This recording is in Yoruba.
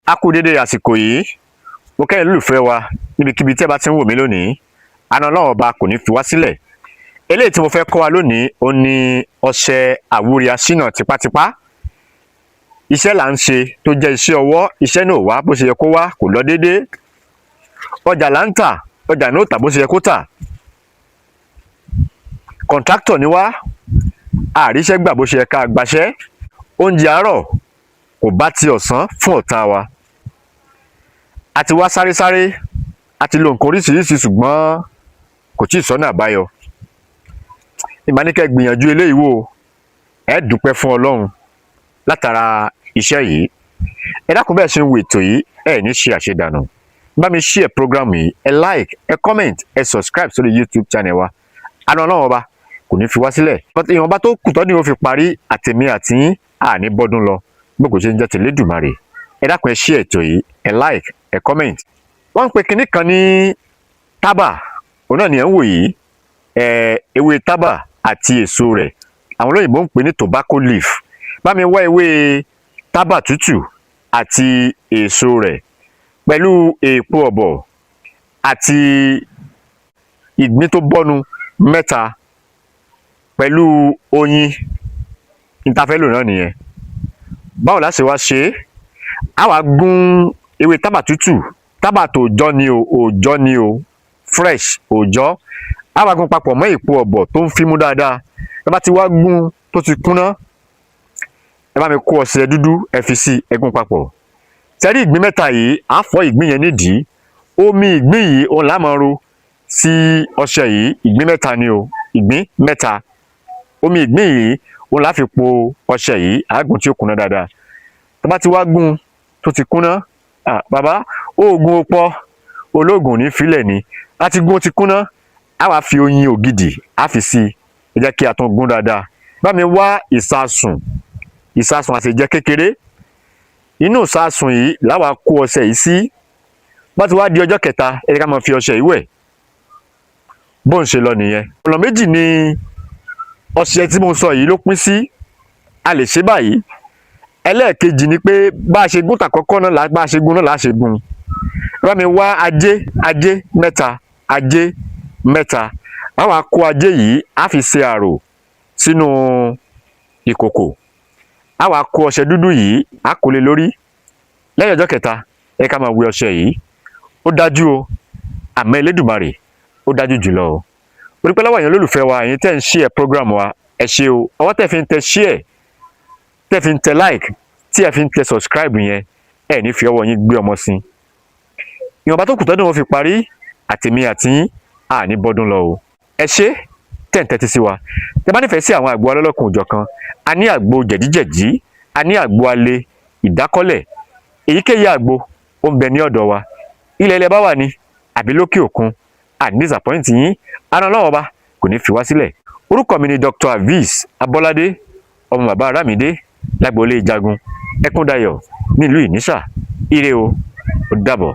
A kú dédé àsìkò yìí, mo kẹ́yìn lólùfẹ́ wa níbikíbi tí ẹ bá ti ń wò mí lónìí. Àánú Ọlọ́run ọba kò ní fi wá sílẹ̀. Eléyìí tí mo fẹ́ kọ́ wa lónìí ó ní ọṣẹ àwúre aṣínà tipátipá. Iṣẹ́ là ń ṣe tó jẹ́ iṣẹ́ ọwọ́, iṣẹ́ náà wá bó ṣe yẹ kó wá, kò lọ déédé. Ọjà là ń tà, ọjà náà ò tà bó ṣe yẹ kó tà. Kọ̀ǹtráktọ̀ ni wá, àríṣẹ́ gbà bó ṣe yẹ ká gbaṣẹ́. Oúnjẹ àárọ̀ kò bá ti ọ̀sán fún ọ̀tá wa. A ti wá sáré, a ti lo nǹkan oríṣiríṣi ṣùgbọ́n kò tí ì sọ́nà àbáyọ. Ìbá ní kẹ́ gbìyànjú eléyìí wò, ẹ dúpẹ́ fún Ọlọ́run látara iṣẹ́ yìí. Ẹ dákun bẹ́ẹ̀ ṣe ń wo ètò yìí, ẹ ní ṣe àṣedànù. Bá mi share program yìí, ẹ like, ẹ comment, ẹ subscribe sórí YouTube channel wa. Àánú Ọlọ́run ọba kò ní fi wá sílẹ̀. Ìwọ̀nba tó kù tọ́ni ó fi parí àtèmi àti yín àní bọ́dún lọ. Gbogbo ṣe ń jẹ́ tẹ̀lédùmarè. Ẹ dákun ẹ share ètò yìí, ẹ like, ẹ comment. Wọ́n ń pe kinní kan ní tábà, òun náà ni ẹ̀ ń wò yìí. Ewé tábà àti èso rẹ̀, àwọn olóyìnbó ń pè ní tobacco leaf. Bá mi wá ewé tábà tútù àti èso rẹ̀ pẹ̀lú èèpo ọ̀bọ̀ àti ìgbín tó bọ́nu 3 pẹ̀lú oyin. Ìtafẹ́lò náà nìyẹn. Báwo la ṣe wá ṣe é? A wá gún ewé tábà tútù, tábà tòòjọ́ ni o, òòjọ́ ni o, fresh òòjọ́. A wá gún papọ̀ mọ́ èèpo ọ̀bọ̀ tó ń fímú dáadáa. Ẹ bá ti wá gún tó ti kúnná, ẹ bá mi kó ọṣẹ dúdú ẹ fi sí, ẹ gún papọ̀. Tẹ́rí ìgbín 3 yìí, a fọ́ ìgbín yẹn nídìí. Omi ìgbín yìí òun la máa ro sí ọṣẹ yìí. Ìgbín 3 ni o, ìgbín 3. Omi ìgbín yìí òun la fi po ọṣẹ yìí, àágùn tí ó kúnná dáadáa. Tó bá ti wá gún tó ti kúnná, bàbá oògùn ó pọ̀, olóògùn ní filẹ̀ ni. A ti gún ó ti kúnná, a wá fi oyin ògidì a fi sí. Ẹ jẹ́ kí a tún gún dáadáa. Bá mi wá ìsasùn àṣejẹ kékeré. Inú ìsasùn yìí la wá kó ọṣẹ yìí sí. Bá ti wá di ọjọ́ kẹta, ẹ jẹ́ ká máa fi ọṣẹ yìí wẹ̀. Bó ń ṣe lọ nìyẹn. Ọ̀nà méjì ni ọṣẹ tí mo sọ yìí ló pín sí. A lè ṣe báyìí. Ẹlẹ́ẹ̀kejì ni pé bá a ṣe gún tàkọ́kọ́ náà, bá a ṣe gún náà la ṣe gún. Bá mi wá ajé 3. A wá kó ajé yìí, a fi ṣe àrò sínú ìkòkò. A wá kó ọṣẹ dúdú yìí, a kó lé lórí. Lẹ́yìn ọjọ́ kẹta, ẹ ká máa wẹ ọṣẹ yìí. Ó dájú o, àmọ́ Elédùmarè ó dájú jùlọ o. Mo dúpẹ́ lọ́wọ́ ẹ̀yin olólùfẹ́ wa, ẹ̀yin tẹ́ ń share program wa, ẹ ṣé o. Ọwọ́ tẹ́ fi ń tẹ share, tẹ́ fi ń tẹ like, tí ẹ fi ń tẹ subscribe yẹn, ẹ ní fi ọwọ́ yín gbé ọmọ sí. Ìwọ̀nba tó kù tọ́dún wọn fi parí àtèmi àti yín àní bọ́dún lọ o. Ẹ ṣé tẹ́ ń tẹ́tí sí wa. Tẹ́ bá nífẹ̀ẹ́ sí àwọn àgbo alọ́lọ́kun òjọ̀kan, a ní àgbo jẹ̀díjẹ̀dí, a ní àgbo alẹ́, ìdákọ́lẹ̀, èyíkéyìí àgbo ó ń bẹ ní ọ̀dọ̀ wa. Ilẹ̀ bá wà ní àbí lókè òkun, àní disappoint yín. Àánú Ọlọ́run ọba kò ní fi wá sílẹ̀. Orúkọ mi ni Dr. Hafiz Abọ́ládé, ọmọ bàbá Arámidé, lágboolé Ìjagun, Ẹkúndayọ̀, nílùú Ìníṣà. Ire o, ó dàbọ̀.